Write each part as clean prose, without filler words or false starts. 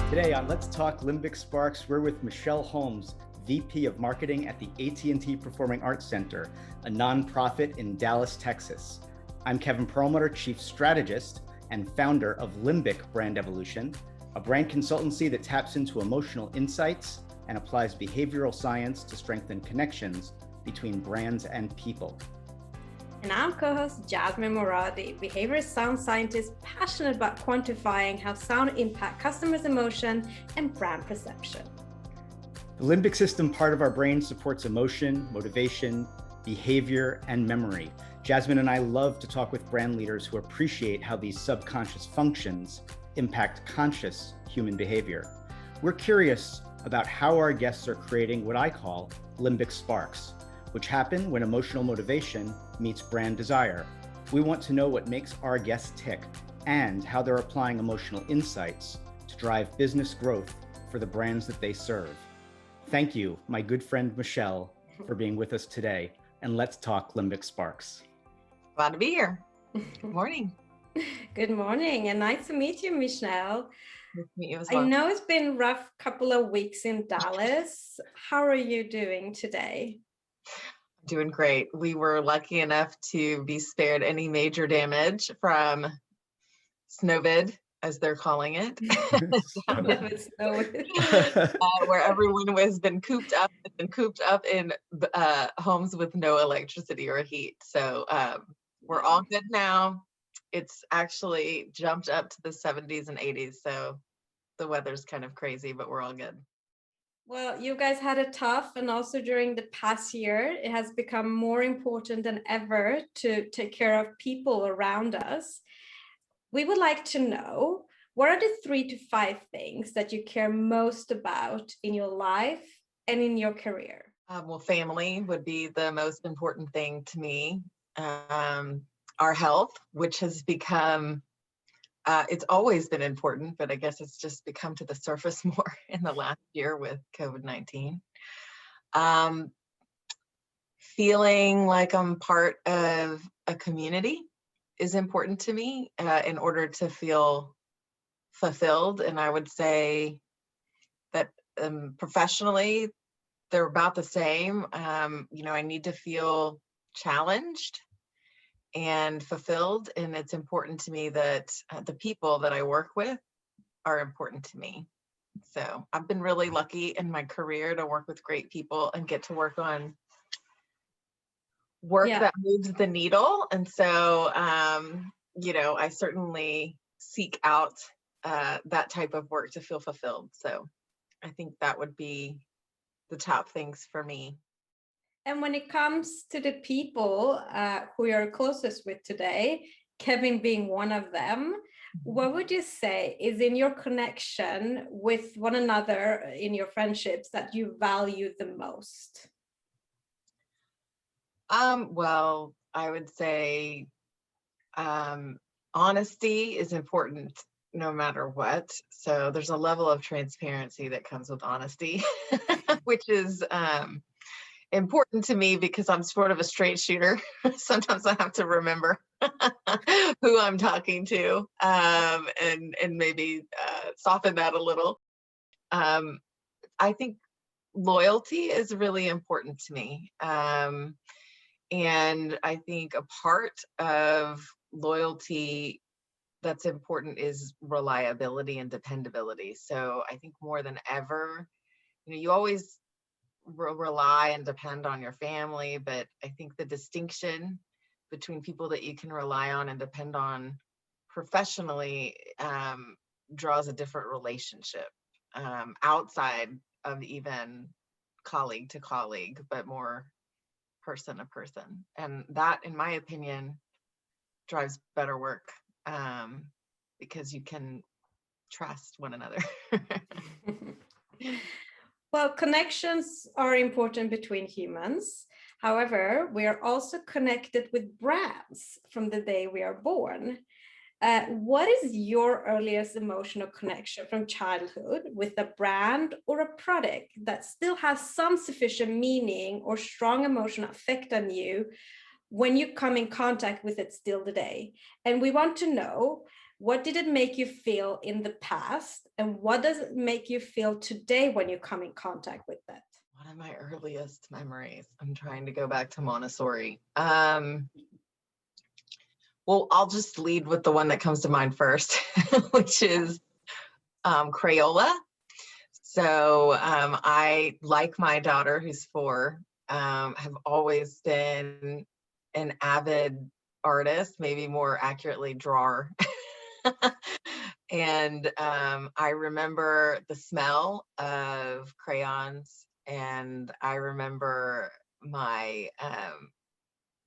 Today on Let's Talk Limbic Sparks, we're with Michelle Holmes, VP of Marketing at the AT&T Performing Arts Center, a nonprofit in Dallas, Texas. I'm Kevin Perlmutter, Chief Strategist and founder of Limbic Brand Evolution, a brand consultancy that taps into emotional insights and applies behavioral science to strengthen connections between brands and people. And I'm co-host Jasmine Moradi, behavioral sound scientist passionate about quantifying how sound impact customers' emotion and brand perception. The limbic system part of our brain supports emotion, motivation, behavior, and memory. Jasmine and I love to talk with brand leaders who appreciate how these subconscious functions impact conscious human behavior. We're curious about how our guests are creating what I call Limbic Sparks, which happen when emotional motivation meets brand desire. We want to know what makes our guests tick and how they're applying emotional insights to drive business growth for the brands that they serve. Thank you, my good friend Michelle, for being with us today. And let's talk Limbic Sparks. Glad to be here. Good morning. Good morning, and nice to meet you, Michelle. Nice to meet you as well. I know it's been a rough couple of weeks in Dallas. How are you doing today? Doing great. We were lucky enough to be spared any major damage from snowvid, as they're calling it, where everyone has been cooped up in homes with no electricity or heat. So we're all good now. It's actually jumped up to the 70s and 80s. So the weather's kind of crazy, but we're all good. Well, you guys had it tough, and also during the past year, it has become more important than ever to take care of people around us. We would like to know, what are the 3 to 5 things that you care most about in your life and in your career? Well, family would be the most important thing to me. Our health, which has become it's always been important, but I guess it's just become to the surface more in the last year with COVID-19. Feeling like I'm part of a community is important to me in order to feel fulfilled. And I would say that professionally, they're about the same. I need to feel challenged and fulfilled, and it's important to me that the people that I work with are important to me. So I've been really lucky in my career to work with great people and get to work on work that moves the needle. And so, I certainly seek out that type of work to feel fulfilled. So I think that would be the top things for me. And when it comes to the people who you're closest with today, Kevin being one of them, what would you say is in your connection with one another, in your friendships, that you value the most? Well, I would say honesty is important no matter what. So there's a level of transparency that comes with honesty, which is important to me because I'm sort of a straight shooter. Sometimes I have to remember who I'm talking to and maybe soften that a little. I think loyalty is really important to me. And I think a part of loyalty that's important is reliability and dependability. So I think more than ever, you always rely and depend on your family, but I think the distinction between people that you can rely on and depend on professionally draws a different relationship outside of even colleague to colleague, but more person to person. And that, in my opinion, drives better work because you can trust one another. Well, connections are important between humans. However, we are also connected with brands from the day we are born. What is your earliest emotional connection from childhood with a brand or a product that still has some sufficient meaning or strong emotional effect on you when you come in contact with it still today? And we want to know, What did it make you feel in the past? And what does it make you feel today when you come in contact with that? One of my earliest memories. I'm trying to go back to Montessori. Well, I'll just lead with the one that comes to mind first, which is Crayola. So I, like my daughter, who's 4, have always been an avid artist, maybe more accurately drawer. And I remember the smell of crayons, and I remember my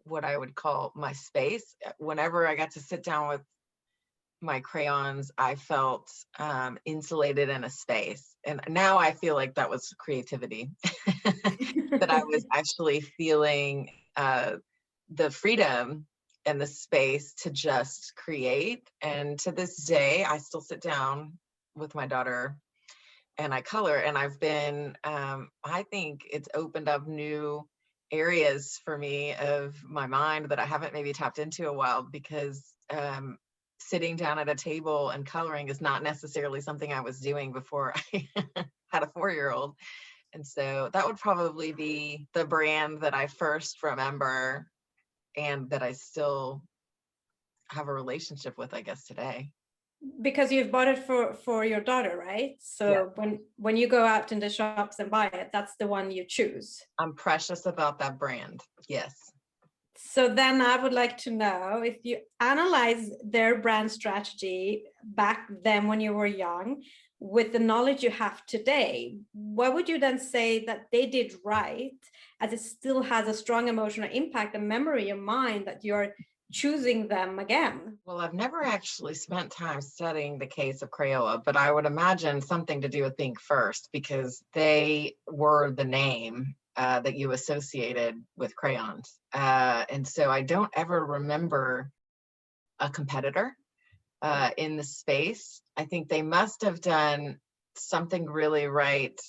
what I would call my space. Whenever I got to sit down with my crayons, I felt insulated in a space. And now I feel like that was creativity, that I was actually feeling the freedom and the space to just create. And to this day, I still sit down with my daughter and I color. And I've been, I think it's opened up new areas for me of my mind that I haven't maybe tapped into a while, because sitting down at a table and coloring is not necessarily something I was doing before I had a 4-year-old. And so that would probably be the brand that I first remember and that I still have a relationship with, I guess, today. Because you've bought it for your daughter, right? So Yeah. when you go out in the shops and buy it, that's the one you choose. I'm precious about that brand. Yes. So then I would like to know, if you analyze their brand strategy back then when you were young, with the knowledge you have today, what would you then say that they did right, as it still has a strong emotional impact and memory in mind that you're choosing them again? Well, I've never actually spent time studying the case of Crayola, but I would imagine something to do with being first, because they were the name that you associated with crayons. And so I don't ever remember a competitor in the space. I think they must have done something really right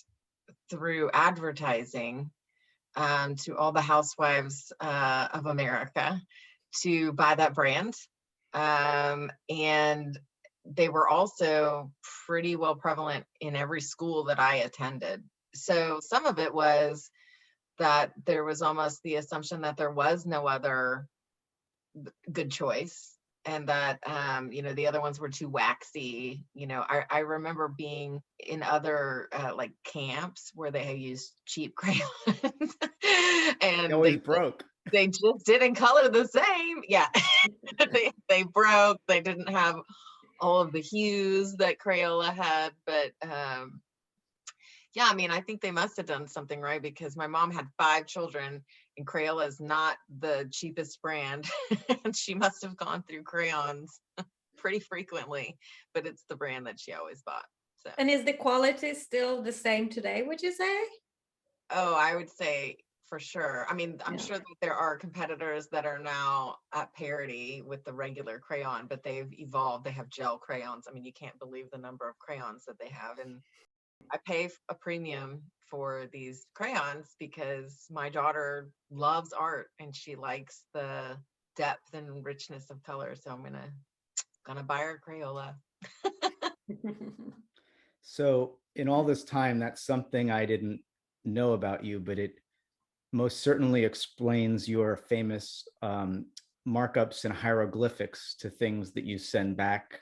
through advertising to all the housewives of America to buy that brand. And they were also pretty well prevalent in every school that I attended. So some of it was that there was almost the assumption that there was no other good choice, and that the other ones were too waxy. I remember being in other like camps where they had used cheap crayons and They always broke. They just didn't color the same. Yeah. they broke. They didn't have all of the hues that Crayola had, but yeah, I mean, I think they must have done something right, because my mom had 5 children and Crayola is not the cheapest brand. And she must have gone through crayons pretty frequently, but it's the brand that she always bought. So. And is the quality still the same today, would you say? Oh, I would say for sure. I mean, I'm sure that there are competitors that are now at parity with the regular crayon, but they've evolved. They have gel crayons. I mean, you can't believe the number of crayons that they have. And I pay a premium for these crayons because my daughter loves art and she likes the depth and richness of color. So I'm gonna buy her Crayola. So in all this time, that's something I didn't know about you, but it most certainly explains your famous markups and hieroglyphics to things that you send back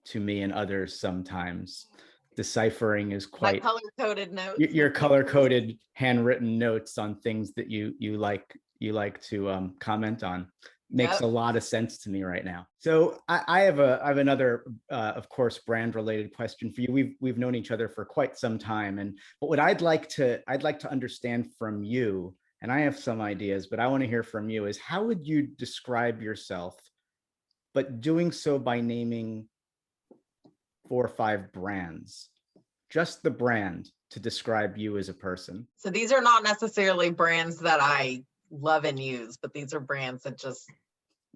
to me and others sometimes. Deciphering is quite my color-coded notes. Your color-coded handwritten notes on things that you like to comment on makes a lot of sense to me right now. So I have another of course brand related question for you. We've known each other for quite some time, but what I'd like to understand from you, and I have some ideas, but I want to hear from you, is how would you describe yourself, but doing so by naming 4 or 5 brands, just the brand to describe you as a person. So these are not necessarily brands that I love and use, but these are brands that just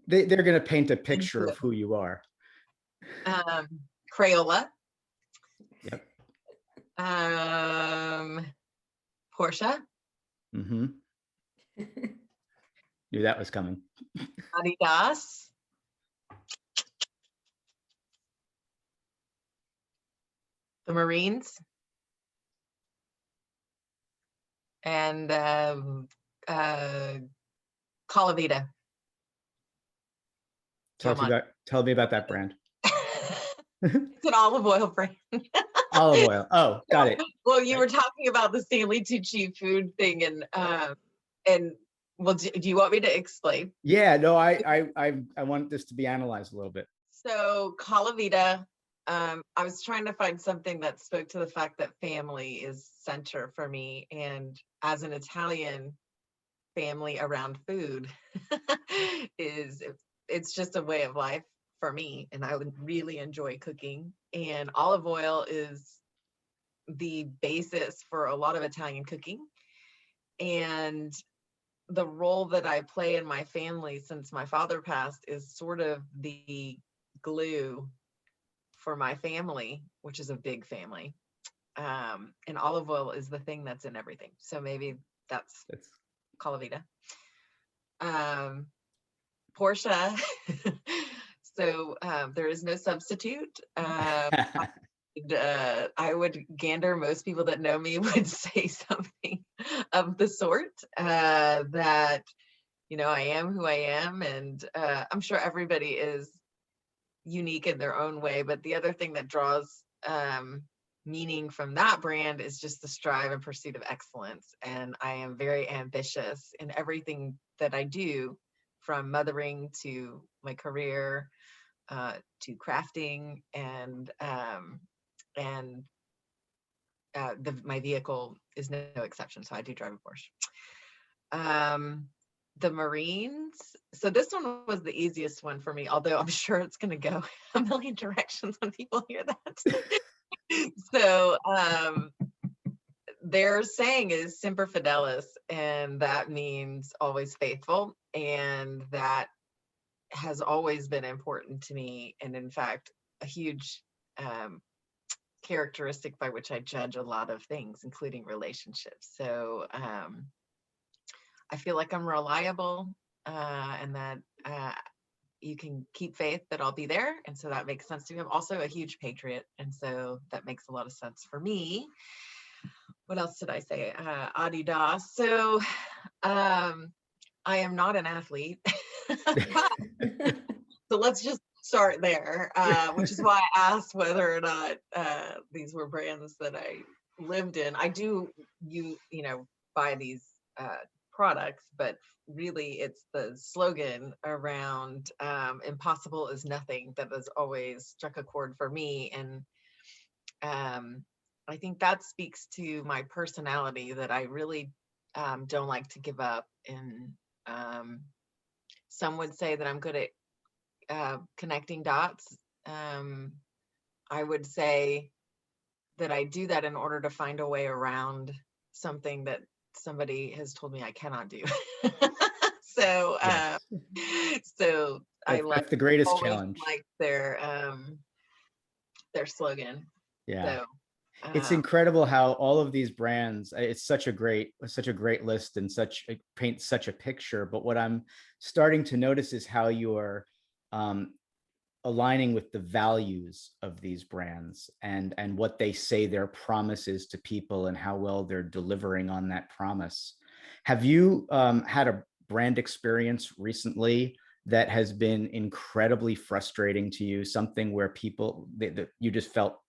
they're going to paint a picture of who you are. Crayola. Yep. Porsche. Mm-hmm. Knew that was coming. Adidas. the Marines, and Calavita. Tell me about that brand. It's an olive oil brand. Olive oil. Oh, got it. Well, you were talking about the Stanley Tucci food thing, and well, do you want me to explain? Yeah, no, I want this to be analyzed a little bit. So Calavita, I was trying to find something that spoke to the fact that family is center for me, and as an Italian, family around food it's just a way of life for me, and I would really enjoy cooking. And olive oil is the basis for a lot of Italian cooking, and the role that I play in my family since my father passed is sort of the glue for my family, which is a big family. And olive oil is the thing that's in everything. So maybe that's Calavita. Portia. So there is no substitute. I would gander most people that know me would say something of the sort, that, you know, I am who I am, and I'm sure everybody is unique in their own way. But the other thing that draws meaning from that brand is just the strive and pursuit of excellence. And I am very ambitious in everything that I do, from mothering to my career, to crafting, and my vehicle is no exception. So I do drive a Porsche. The Marines. So this one was the easiest one for me, although I'm sure it's going to go a million directions when people hear that. So their saying is Semper Fidelis, and that means always faithful. And that has always been important to me, and in fact, a huge characteristic by which I judge a lot of things, including relationships. So I feel like I'm reliable, and that you can keep faith that I'll be there. And so that makes sense to me. I'm also a huge patriot, and so that makes a lot of sense for me. What else did I say? Adidas. So I am not an athlete. So let's just start there, which is why I asked whether or not these were brands that I lived in. I do, you know, buy these products, but really it's the slogan around impossible is nothing that has always struck a chord for me. And I think that speaks to my personality, that I really don't like to give up. And some would say that I'm good at connecting dots. I would say that I do that in order to find a way around something that somebody has told me I cannot do. So, so I like the greatest challenge. Like their slogan. Yeah. So, it's incredible how all of these brands, it's such a great list, and it paints such a picture. But what I'm starting to notice is how you're aligning with the values of these brands, and what they say their promise is to people, and how well they're delivering on that promise. Have you had a brand experience recently that has been incredibly frustrating to you? Something where people that you just felt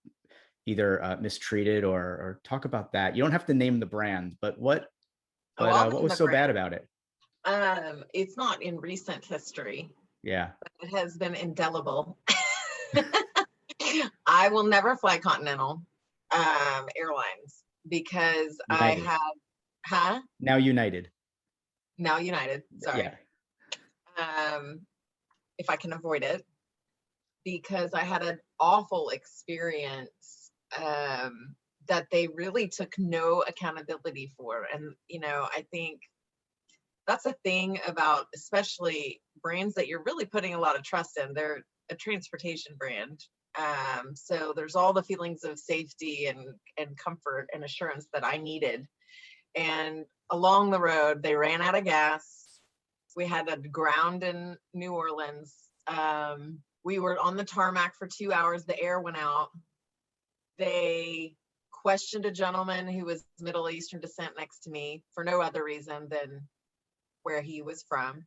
either mistreated, or talk about that. You don't have to name the brand, but what was so bad about it? It's not in recent history. Yeah. But it has been indelible. I will never fly Continental Airlines because United. Now United. Sorry. Yeah. If I can avoid it, because I had an awful experience that they really took no accountability for. And, you know, I think that's a thing about especially brands that you're really putting a lot of trust in. They're a transportation brand. So there's all the feelings of safety and comfort and assurance that I needed. And along the road, they ran out of gas. We had to ground in New Orleans. We were on the tarmac for 2 hours. The air went out. they questioned a gentleman who was Middle Eastern descent next to me for no other reason than where he was from.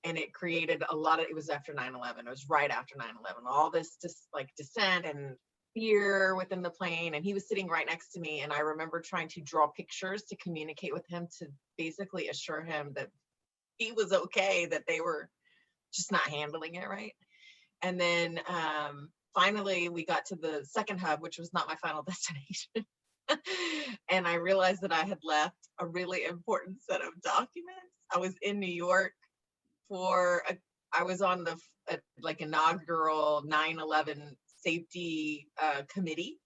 And it created a lot of, it was after 9/11. It was right after 9/11. All this just like dissent and fear within the plane. And he was sitting right next to me. And I remember trying to draw pictures to communicate with him to basically assure him that he was okay, that they were just not handling it right. And then finally we got to the second hub, which was not my final destination. And I realized that I had left a really important set of documents. I was in New York I was on the like inaugural 9/11 safety committee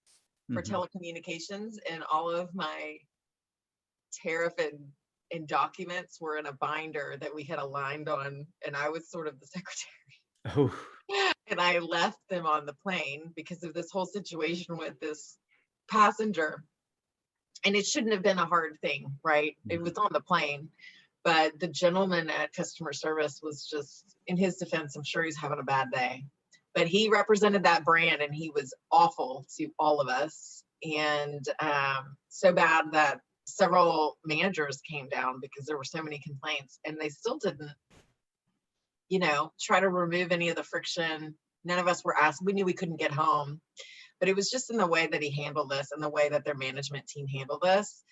for telecommunications, and all of my tariff and documents were in a binder that we had aligned on, and I was sort of the secretary. Oh. And I left them on the plane because of this whole situation with this passenger. And it shouldn't have been a hard thing, right? It was on the plane. But the gentleman at customer service was just, in his defense, I'm sure he's having a bad day. But he represented that brand, and he was awful to all of us. And so bad that several managers came down because there were so many complaints, and they still didn't, try to remove any of the friction. None of us were asked. We knew we couldn't get home. But it was just in the way that he handled this and the way that their management team handled this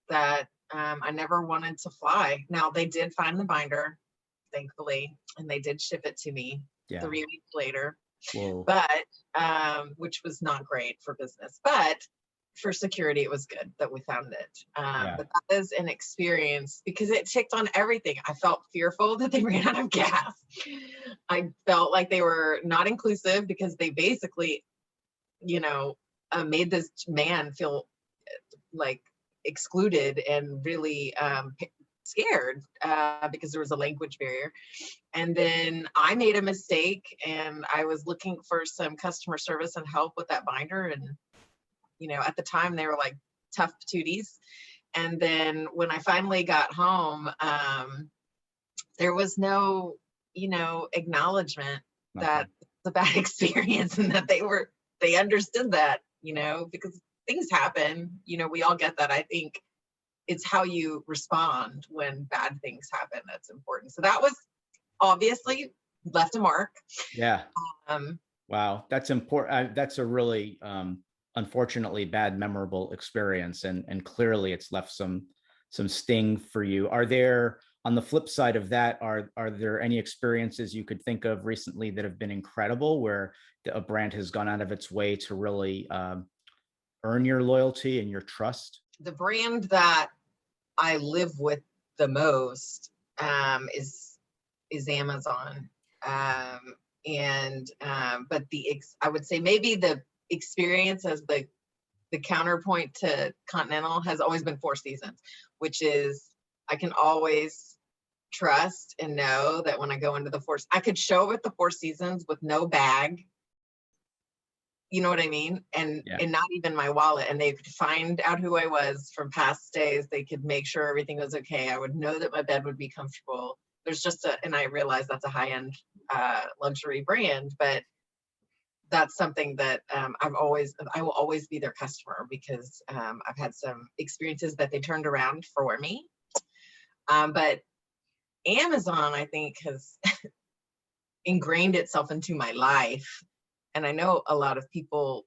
that I never wanted to fly. Now, they did find the binder, thankfully, and they did ship it to me 3 weeks later. Whoa. But which was not great for business. But for security, it was good that we found it. But that is an experience because it ticked on everything. I felt fearful that they ran out of gas. I felt like they were not inclusive because they basically, made this man feel like excluded and really scared because there was a language barrier. And then I made a mistake, and I was looking for some customer service and help with that binder. And, at the time they were like tough patooties. And then when I finally got home, there was no, acknowledgement that it's a bad experience and that they understood that, because things happen, we all get that. I think it's how you respond when bad things happen that's important. So that was obviously left a mark. Yeah. Wow. That's important. That's a really, unfortunately bad, memorable experience. And clearly it's left some sting for you. Are there, on the flip side of that, are there any experiences you could think of recently that have been incredible, where a brand has gone out of its way to really earn your loyalty and your trust? The brand that I live with the most is Amazon. But I would say maybe the experience as the counterpoint to Continental has always been Four Seasons, which is I can always trust and know that when I go into I could show up at the Four Seasons with no bag. You know what I mean? And not even my wallet. And they could find out who I was from past stays. They could make sure everything was okay. I would know that my bed would be comfortable. There's just and I realize that's a high-end luxury brand, but that's something that I will always be their customer because I've had some experiences that they turned around for me. But Amazon, I think, has ingrained itself into my life. And I know a lot of people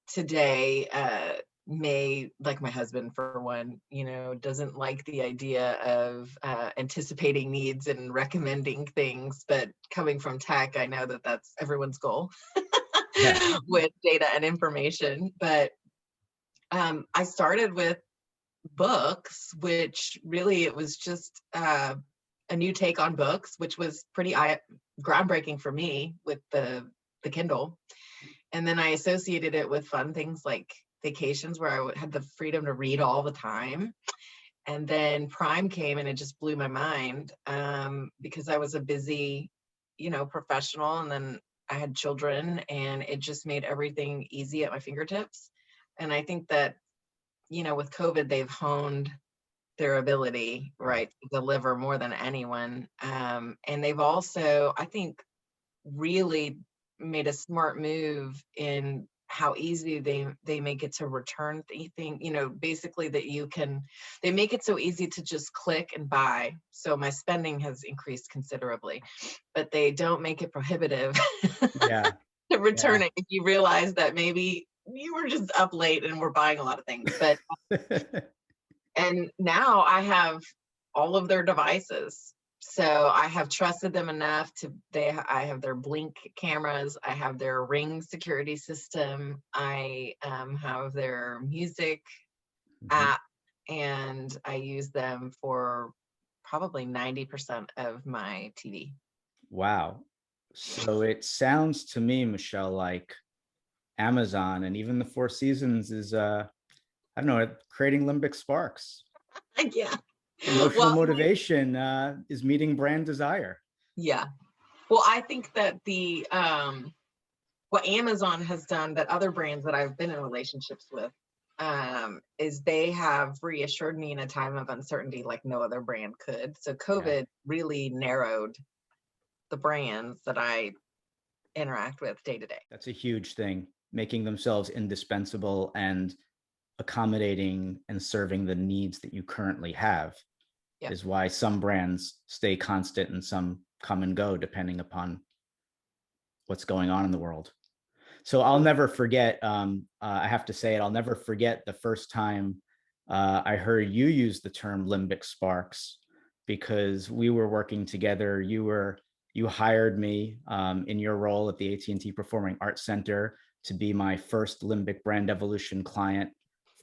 today may, like my husband for one, doesn't like the idea of anticipating needs and recommending things. But coming from tech, I know that that's everyone's goal with data and information. But I started with books, which really it was just a new take on books, which was pretty groundbreaking for me with the Kindle. And then I associated it with fun things like vacations where I had the freedom to read all the time. And then Prime came and it just blew my mind because I was a busy, professional. And then I had children and it just made everything easy at my fingertips. And I think that, with COVID, they've honed their ability, right, to deliver more than anyone. And they've also, I think, really made a smart move in how easy they make it to return anything, basically that they make it so easy to just click and buy. So my spending has increased considerably, but they don't make it prohibitive Yeah. to return Yeah. it if you realize that maybe you were just up late and were buying a lot of things. But and now I have all of their devices. So I have trusted them enough I have their Blink cameras, I have their Ring security system, I have their music app, and I use them for probably 90% of my TV. Wow. So it sounds to me, Michelle, like Amazon and even the Four Seasons is, I don't know, creating Limbic Sparks. Yeah. Emotional motivation is meeting brand desire. Yeah. Well, I think that what Amazon has done that other brands that I've been in relationships with is they have reassured me in a time of uncertainty like no other brand could. So COVID really narrowed the brands that I interact with day to day. That's a huge thing, making themselves indispensable and accommodating and serving the needs that you currently have is why some brands stay constant and some come and go depending upon what's going on in the world. So I'll never forget, I have to say it, I'll never forget the first time I heard you use the term Limbic Sparks, because we were working together. You hired me in your role at the AT&T Performing Arts Center to be my first Limbic Brand Evolution client,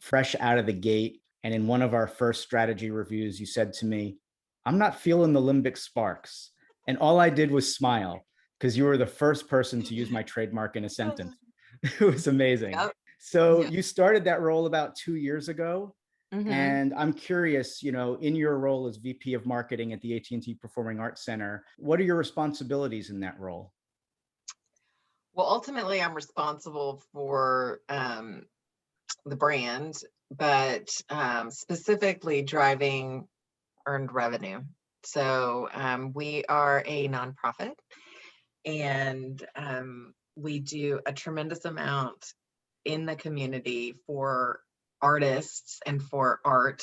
fresh out of the gate. And in one of our first strategy reviews, you said to me, "I'm not feeling the Limbic Sparks." And all I did was smile, because you were the first person to use my trademark in a sentence. It was amazing. Yep. So you started that role about 2 years ago. Mm-hmm. And I'm curious, in your role as VP of Marketing at the AT&T Performing Arts Center, what are your responsibilities in that role? Well, ultimately, I'm responsible for the brand, but specifically driving earned revenue. So we are a nonprofit, and we do a tremendous amount in the community for artists and for art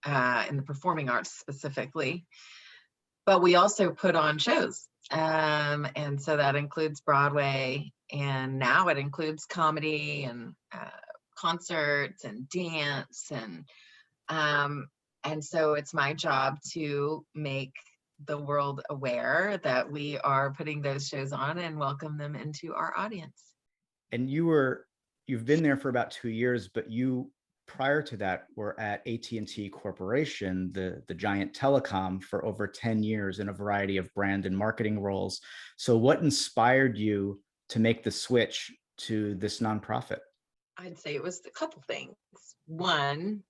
in the performing arts specifically. But we also put on shows. And so that includes Broadway, and now it includes comedy and concerts and dance. And so it's my job to make the world aware that we are putting those shows on and welcome them into our audience. And you've been there for about 2 years, but you, prior to that, were at AT&T Corporation, the giant telecom, for over 10 years in a variety of brand and marketing roles. So what inspired you to make the switch to this nonprofit? I'd say it was a couple things. One,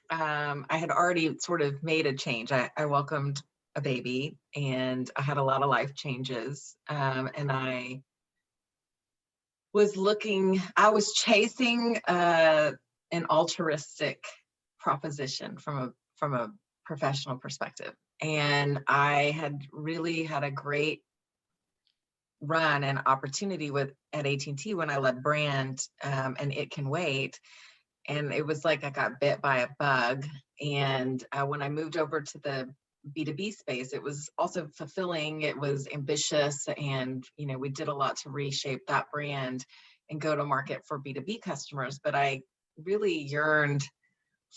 I had already sort of made a change. I welcomed a baby, and I had a lot of life changes. And I was chasing an altruistic proposition from a professional perspective. And I had really had a great run and opportunity at AT&T when I led brand and It Can Wait. And it was like I got bit by a bug. And when I moved over to the B2B space, it was also fulfilling. It was ambitious. And, we did a lot to reshape that brand and go to market for B2B customers. But I really yearned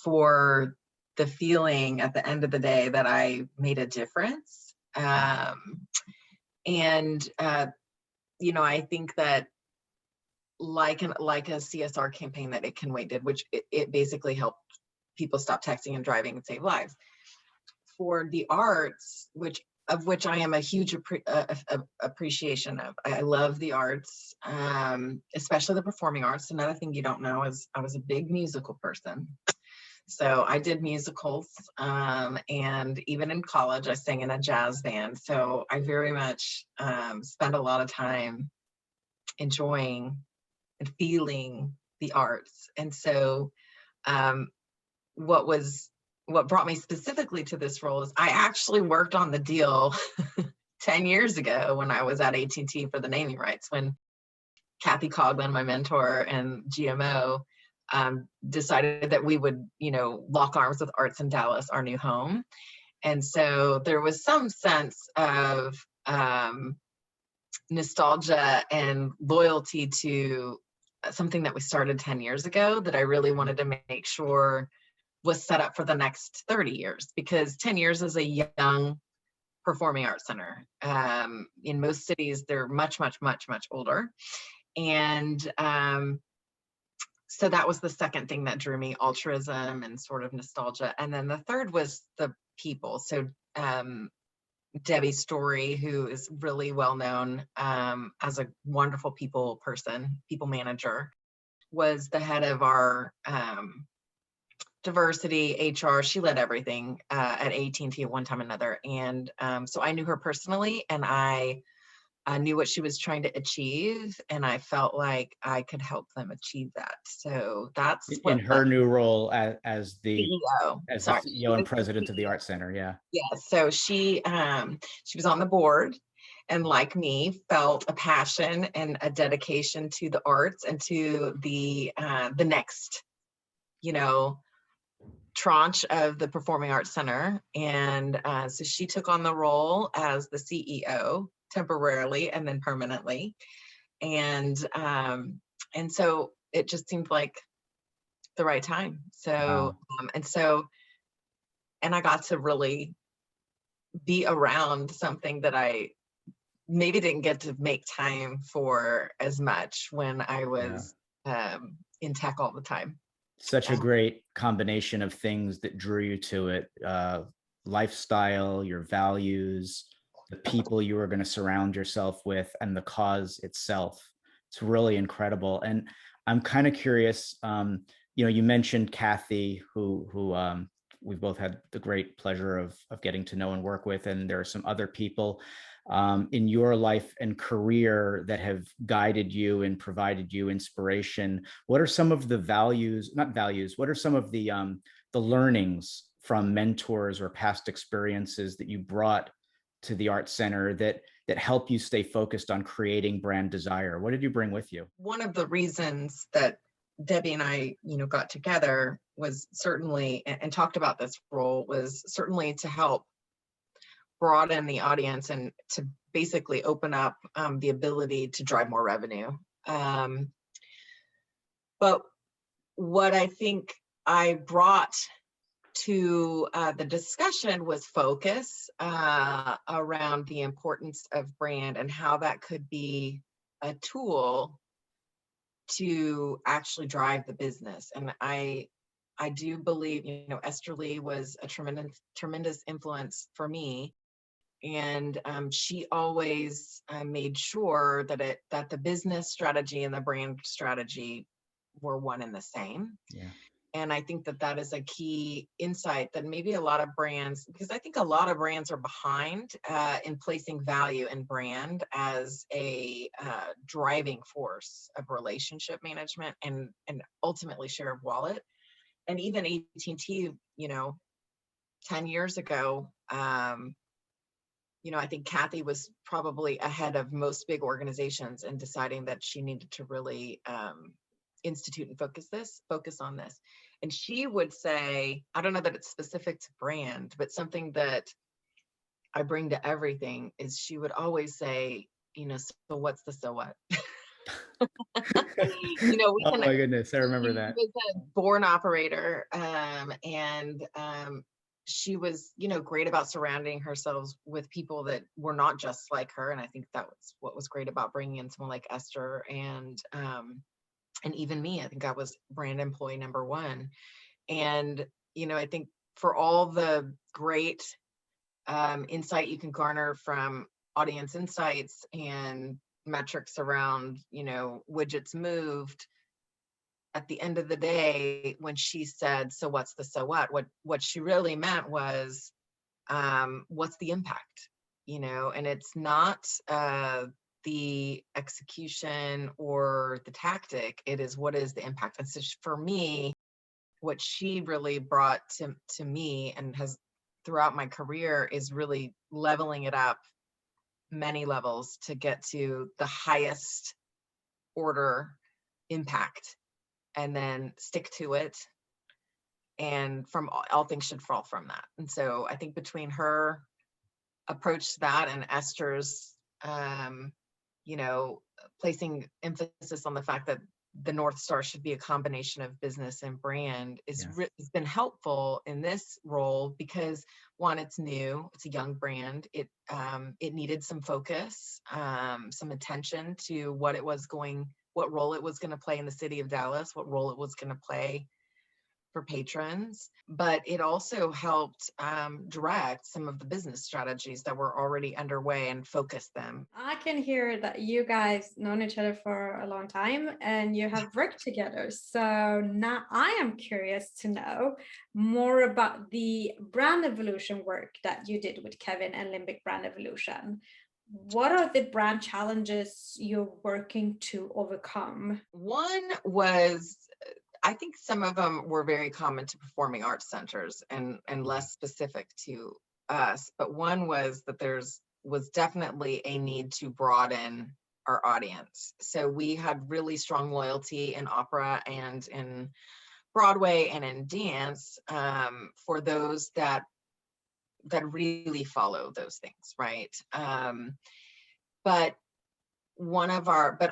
for the feeling at the end of the day that I made a difference. I think that like a CSR campaign that It Can Wait did, which it basically helped people stop texting and driving and save lives. For the arts, of which I am a huge appreciation of. I love the arts, especially the performing arts. Another thing you don't know is I was a big musical person. So I did musicals, and even in college, I sang in a jazz band. So I very much spent a lot of time enjoying and feeling the arts. And so what brought me specifically to this role is I actually worked on the deal 10 years ago when I was at AT&T for the naming rights, when Kathy Coughlin, my mentor and GMO, decided that we would, lock arms with Arts in Dallas, our new home. And so there was some sense of nostalgia and loyalty to something that we started 10 years ago that I really wanted to make sure was set up for the next 30 years, because 10 years is a young performing arts center. In most cities, they're much, much, much, much older. And so that was the second thing that drew me, altruism and sort of nostalgia. And then the third was the people. So Debbie Story, who is really well known as a wonderful people manager, was the head of our diversity, HR. She led everything at AT&T at one time or another. And so I knew her personally, and I knew what she was trying to achieve, and I felt like I could help them achieve that. So that's in her new role as the CEO, the CEO and president of the Art Center. Yeah. Yeah. So she was on the board, and like me, felt a passion and a dedication to the arts and to the next, tranche of the Performing Arts Center. And so she took on the role as the CEO temporarily and then permanently. And so it just seemed like the right time. So, wow. And I got to really be around something that I maybe didn't get to make time for as much when I was in tech all the time. Such a great combination of things that drew you to it. Lifestyle, your values, the people you were going to surround yourself with, and the cause itself. It's really incredible. And I'm kind of curious, you mentioned Kathy, who we've both had the great pleasure of getting to know and work with. And there are some other people in your life and career that have guided you and provided you inspiration. What are some of the what are some of the learnings from mentors or past experiences that you brought to the Art Center that help you stay focused on creating brand desire? What did you bring with you? One of the reasons that Debbie and I, got together was certainly, and talked about this role, was certainly to help broaden the audience and to basically open up the ability to drive more revenue. But what I think I brought to the discussion was focus around the importance of brand and how that could be a tool to actually drive the business. And I do believe, Esther Lee was a tremendous influence for me. And she always made sure that the business strategy and the brand strategy were one and the same. Yeah. And I think that is a key insight that maybe a lot of brands, because I think a lot of brands are behind in placing value in brand as a driving force of relationship management and ultimately share of wallet. And even AT&T, 10 years ago, I think Kathy was probably ahead of most big organizations in deciding that she needed to really institute and focus on this. And she would say, I don't know that it's specific to brand, but something that I bring to everything is she would always say, so what's the so what? Oh my goodness, I remember that. She was a born operator, and she was, great about surrounding herself with people that were not just like her. And I think that was what was great about bringing in someone like Esther and even me. I think I was brand employee number one. And, I think for all the great insight you can garner from audience insights and metrics around, widgets moved, at the end of the day, when she said, so what's the so what she really meant was, what's the impact, and it's not the execution or the tactic, it is what is the impact. And so for me, what she really brought to me and has throughout my career is really leveling it up many levels to get to the highest order, impact, and then stick to it. And from all things should fall from that. And so I think between her approach to that and Esther's, placing emphasis on the fact that the North Star should be a combination of business and brand has been helpful in this role because one, it's new, it's a young brand. It needed some focus, some attention to what role it was going to play in the city of Dallas, what role it was going to play for patrons, but it also helped direct some of the business strategies that were already underway and focus them. I can hear that you guys known each other for a long time and you have worked together. So now I am curious to know more about the brand evolution work that you did with Kevin and Limbic Brand Evolution. What are the brand challenges you're working to overcome? One was, I think some of them were very common to performing arts centers and less specific to us. But one was that was definitely a need to broaden our audience. So we had really strong loyalty in opera and in Broadway and in dance for those that really follow those things, right? But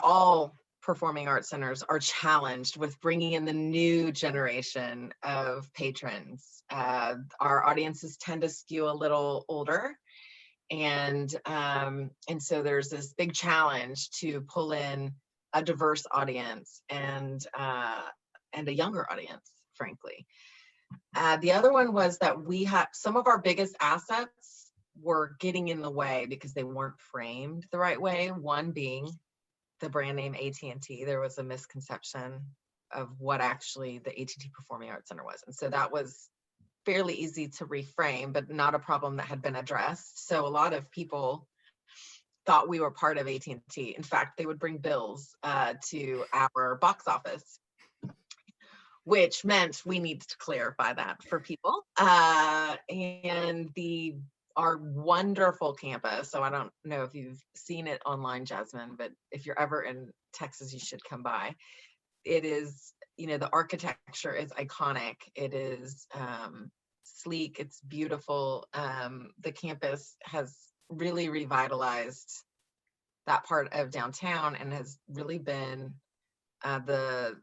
all performing arts centers are challenged with bringing in the new generation of patrons. Our audiences tend to skew a little older, and so there's this big challenge to pull in a diverse audience and a younger audience, frankly. The other one was that we had some of our biggest assets were getting in the way because they weren't framed the right way. One being the brand name AT&T. There was a misconception of what actually the AT&T Performing Arts Center was. And so that was fairly easy to reframe, but not a problem that had been addressed. So a lot of people thought we were part of AT&T. In fact, they would bring bills to our box office, which meant we needed to clarify that for people. And our wonderful campus. So I don't know if you've seen it online, Jasmine, but if you're ever in Texas, you should come by. It is, the architecture is iconic. It is sleek. It's beautiful. The campus has really revitalized that part of downtown and has really been the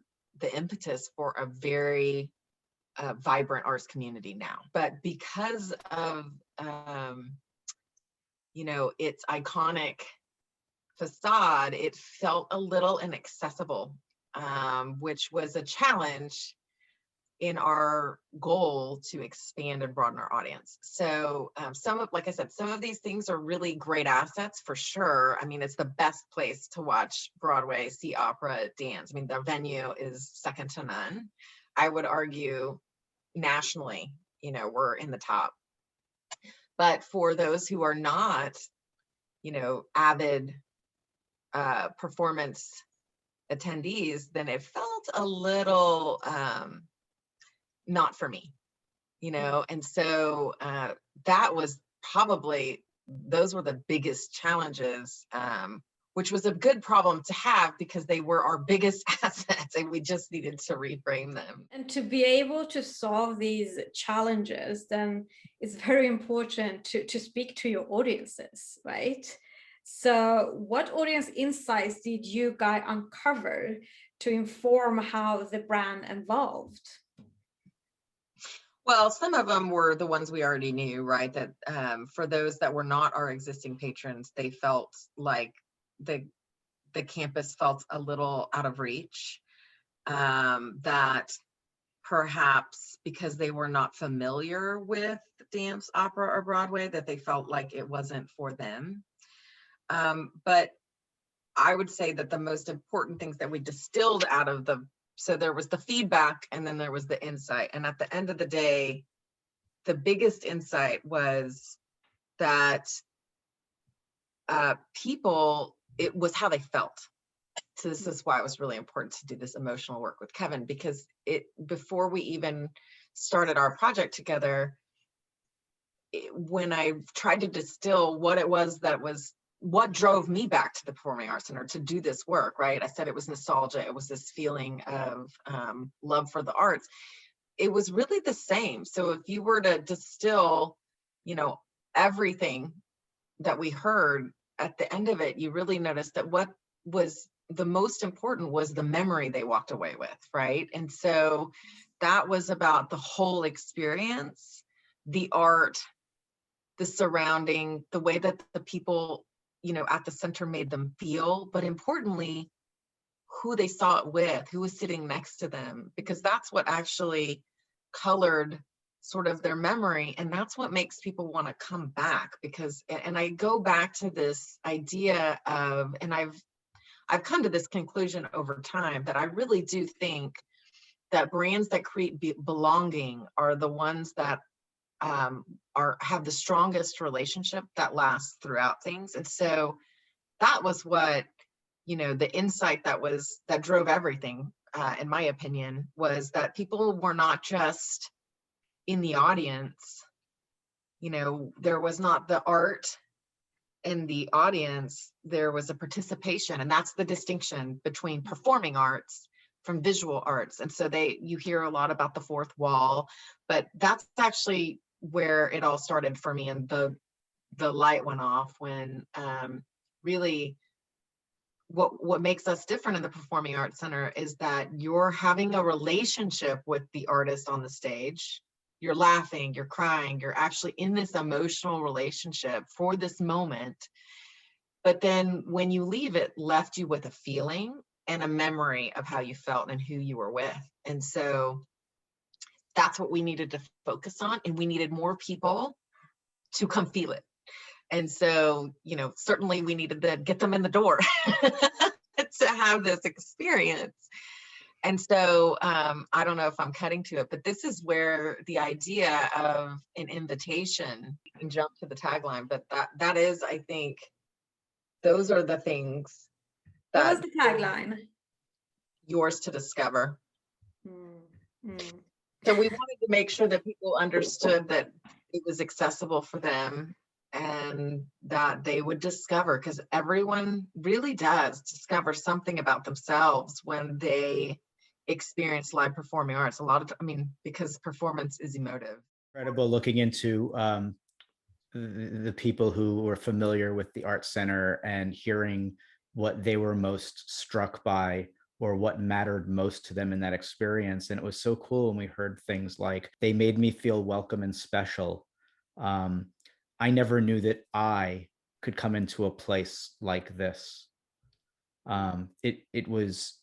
impetus for a very vibrant arts community now. But because of its iconic facade, it felt a little inaccessible, which was a challenge in our goal to expand and broaden our audience. So like I said, some of these things are really great assets for sure. I mean, it's the best place to watch Broadway, see opera, dance. I mean, the venue is second to none. I would argue nationally, we're in the top. But for those who are not, avid performance attendees, then it felt a little not for me, and so that was probably, those were the biggest challenges, which was a good problem to have because they were our biggest assets and we just needed to reframe them. And to be able to solve these challenges, then it's very important to speak to your audiences, right? So what audience insights did you guys uncover to inform how the brand evolved? Well, some of them were the ones we already knew, right? That for those that were not our existing patrons, they felt like the campus felt a little out of reach, that perhaps because they were not familiar with dance, opera, or Broadway, that they felt like it wasn't for them. But I would say that the most important things that we distilled out of so there was the feedback and then there was the insight. And at the end of the day, the biggest insight was that people, it was how they felt. So this is why it was really important to do this emotional work with Kevin, because before we even started our project together, when I tried to distill what it was that was what drove me back to the Performing Arts Center to do this work, right? I said it was nostalgia. It was this feeling of love for the arts. It was really the same. So if you were to distill, you know, everything that we heard at the end of it, you really noticed that what was the most important was the memory they walked away with, right? And so that was about the whole experience, the art, the surrounding, the way that the people, you know, at the center made them feel, but importantly, who they saw it with, who was sitting next to them, because that's what actually colored sort of their memory. And that's what makes people want to come back, because, and I go back to this idea of, and I've come to this conclusion over time, that I really do think that brands that create belonging are the ones that have the strongest relationship that lasts throughout things. And so that was what, you know, the insight that drove everything, in my opinion, was that people were not just in the audience. You know, there was not the art in the audience, there was a participation. And that's the distinction between performing arts from visual arts. And so you hear a lot about the fourth wall, but that's actually where it all started for me. And the light went off when really what makes us different in the Performing Arts Center is that you're having a relationship with the artist on the stage. You're laughing, you're crying, you're actually in this emotional relationship for this moment. But then when you leave, it left you with a feeling and a memory of how you felt and who you were with. And so that's what we needed to focus on. And we needed more people to come feel it. And so, you know, certainly we needed to get them in the door to have this experience. And so I don't know if I'm cutting to it, but this is where the idea of an invitation, and jump to the tagline, but that is, I think, those are the things that. What was the tagline? Yours to discover. Mm-hmm. So we wanted to make sure that people understood that it was accessible for them and that they would discover, because everyone really does discover something about themselves when they experience live performing arts. Because performance is emotive. Incredible looking into the people who were familiar with the Art Center and hearing what they were most struck by or what mattered most to them in that experience. And it was so cool when we heard things like, they made me feel welcome and special. I never knew that I could come into a place like this. It was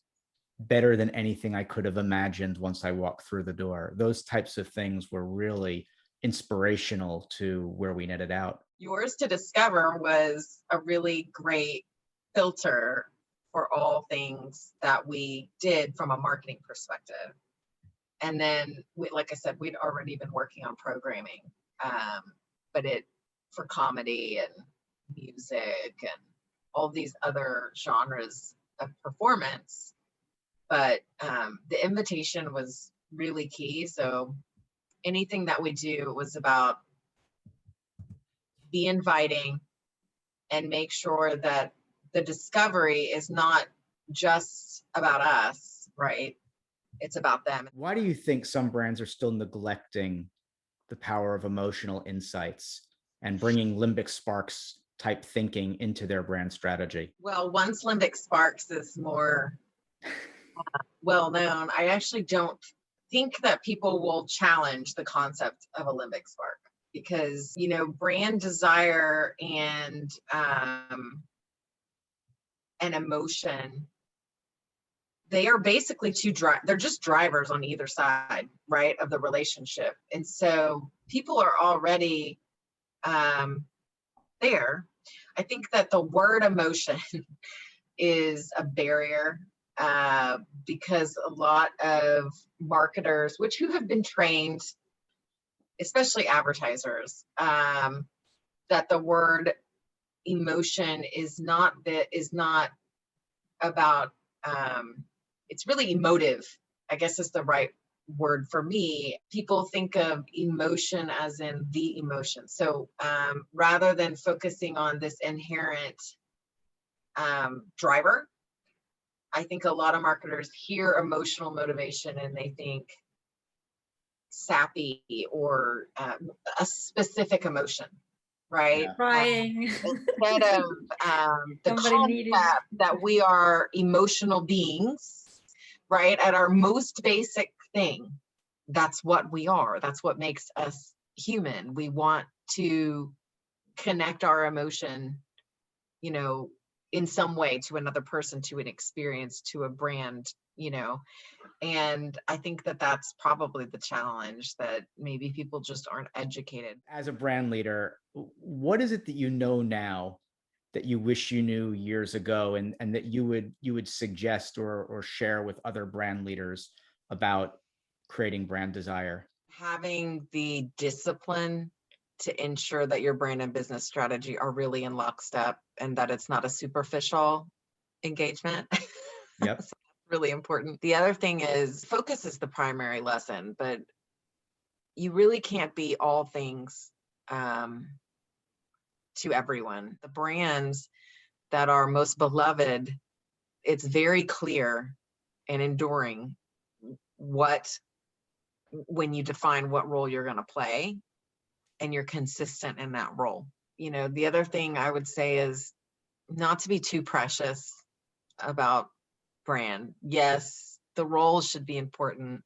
better than anything I could have imagined once I walked through the door. Those types of things were really inspirational to where we netted out. Yours to discover was a really great filter for all things that we did from a marketing perspective. And then, like I said, we'd already been working on programming, but for comedy and music and all these other genres of performance. But the invitation was really key. So anything that we do was about be inviting and make sure that the discovery is not just about us, right? It's about them. Why do you think some brands are still neglecting the power of emotional insights and bringing Limbic Sparks type thinking into their brand strategy? Well, once Limbic Sparks is more well known, I actually don't think that people will challenge the concept of a Limbic Spark, because, you know, brand desire and emotion, they are basically they're just drivers on either side, right, of the relationship. And so people are already there. I think that the word emotion is a barrier, because a lot of marketers, who have been trained, especially advertisers, that the word emotion is not about, it's really emotive, I guess is the right word for me. People think of emotion as in the emotion. So rather than focusing on this inherent driver, I think a lot of marketers hear emotional motivation and they think sappy or a specific emotion, right? Yeah. Crying. Instead of the concept that we are emotional beings, right? At our most basic thing, that's what we are. That's what makes us human. We want to connect our emotion, you know, in some way to another person, to an experience, to a brand, you know. And I think that that's probably the challenge, that maybe people just aren't educated. As a brand leader, what is it that you know now that you wish you knew years ago, and that you would suggest or share with other brand leaders about creating brand desire? Having the discipline to ensure that your brand and business strategy are really in lockstep and that it's not a superficial engagement. Yep. So really important. The other thing is focus is the primary lesson, but you really can't be all things to everyone. The brands that are most beloved, it's very clear and enduring when you define what role you're going to play and you're consistent in that role. You know, the other thing I would say is not to be too precious about brand. Yes, the role should be important.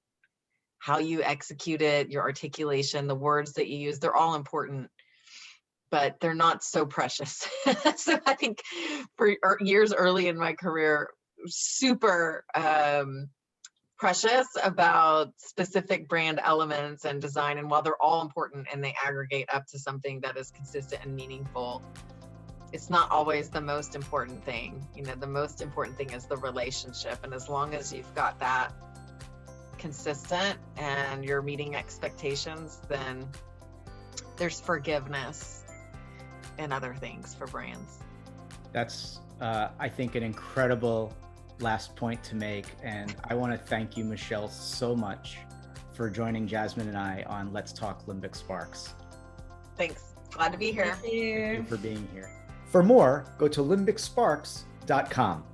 How you execute it, your articulation, the words that you use, they're all important, but they're not so precious. So I think for years early in my career, super precious about specific brand elements and design. And while they're all important and they aggregate up to something that is consistent and meaningful, it's not always the most important thing. You know, the most important thing is the relationship. And as long as you've got that consistent and you're meeting expectations, then there's forgiveness and other things for brands. That's, I think, an incredible last point to make. And I want to thank you, Michelle, so much for joining Jasmine and I on Let's Talk Limbic Sparks. Thanks. Glad to be here. Thank you. Thank you for being here. For more, go to limbicsparks.com.